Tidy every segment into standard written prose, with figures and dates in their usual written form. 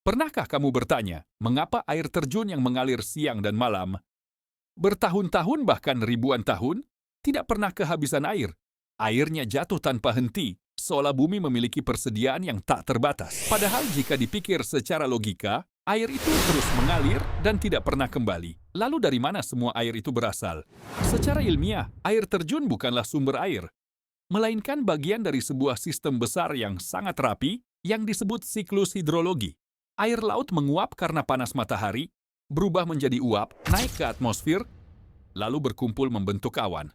Pernahkah kamu bertanya, mengapa air terjun yang mengalir siang dan malam, bertahun-tahun bahkan ribuan tahun, tidak pernah kehabisan air? Airnya jatuh tanpa henti, seolah bumi memiliki persediaan yang tak terbatas. Padahal jika dipikir secara logika, air itu terus mengalir dan tidak pernah kembali. Lalu dari mana semua air itu berasal? Secara ilmiah, air terjun bukanlah sumber air, melainkan bagian dari sebuah sistem besar yang sangat rapi yang disebut siklus hidrologi. Air laut menguap karena panas matahari, berubah menjadi uap, naik ke atmosfer, lalu berkumpul membentuk awan.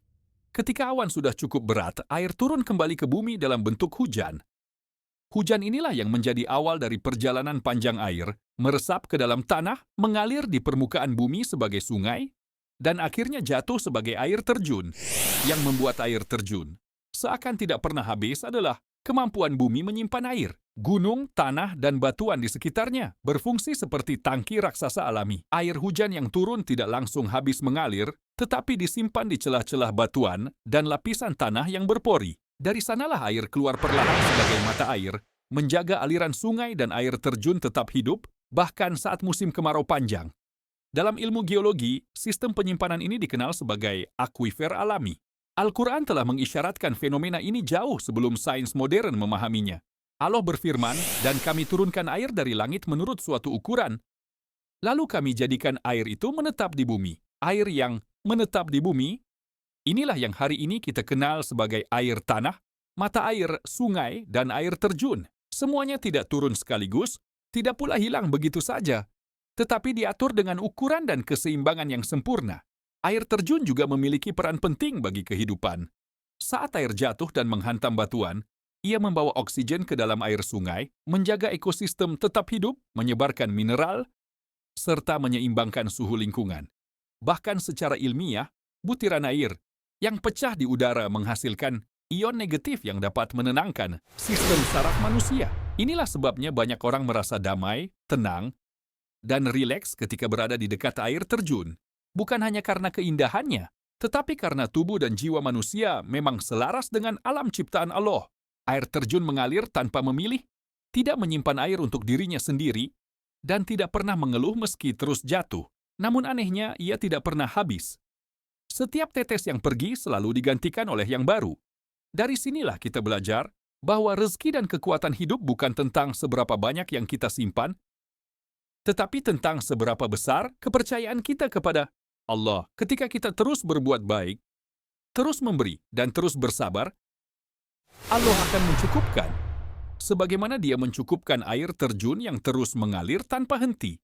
Ketika awan sudah cukup berat, air turun kembali ke bumi dalam bentuk hujan. Hujan inilah yang menjadi awal dari perjalanan panjang air, meresap ke dalam tanah, mengalir di permukaan bumi sebagai sungai, dan akhirnya jatuh sebagai air terjun. Yang membuat air terjun seakan tidak pernah habis adalah kemampuan bumi menyimpan air. Gunung, tanah, dan batuan di sekitarnya berfungsi seperti tangki raksasa alami. Air hujan yang turun tidak langsung habis mengalir, tetapi disimpan di celah-celah batuan dan lapisan tanah yang berpori. Dari sanalah air keluar perlahan sebagai mata air, menjaga aliran sungai dan air terjun tetap hidup, bahkan saat musim kemarau panjang. Dalam ilmu geologi, sistem penyimpanan ini dikenal sebagai akuifer alami. Al-Quran telah mengisyaratkan fenomena ini jauh sebelum sains modern memahaminya. Allah berfirman, dan kami turunkan air dari langit menurut suatu ukuran. Lalu kami jadikan air itu menetap di bumi. Air yang menetap di bumi, inilah yang hari ini kita kenal sebagai air tanah, mata air, sungai, dan air terjun. Semuanya tidak turun sekaligus, tidak pula hilang begitu saja, tetapi diatur dengan ukuran dan keseimbangan yang sempurna. Air terjun juga memiliki peran penting bagi kehidupan. Saat air jatuh dan menghantam batuan, ia membawa oksigen ke dalam air sungai, menjaga ekosistem tetap hidup, menyebarkan mineral, serta menyeimbangkan suhu lingkungan. Bahkan secara ilmiah, butiran air yang pecah di udara menghasilkan ion negatif yang dapat menenangkan sistem saraf manusia. Inilah sebabnya banyak orang merasa damai, tenang, dan rileks ketika berada di dekat air terjun. Bukan hanya karena keindahannya, tetapi karena tubuh dan jiwa manusia memang selaras dengan alam ciptaan Allah. Air terjun mengalir tanpa memilih, tidak menyimpan air untuk dirinya sendiri, dan tidak pernah mengeluh meski terus jatuh. Namun anehnya, ia tidak pernah habis. Setiap tetes yang pergi selalu digantikan oleh yang baru. Dari sinilah kita belajar bahwa rezeki dan kekuatan hidup bukan tentang seberapa banyak yang kita simpan, tetapi tentang seberapa besar kepercayaan kita kepada Allah. Ketika kita terus berbuat baik, terus memberi, dan terus bersabar, Allah akan mencukupkan. Sebagaimana Dia mencukupkan air terjun yang terus mengalir tanpa henti.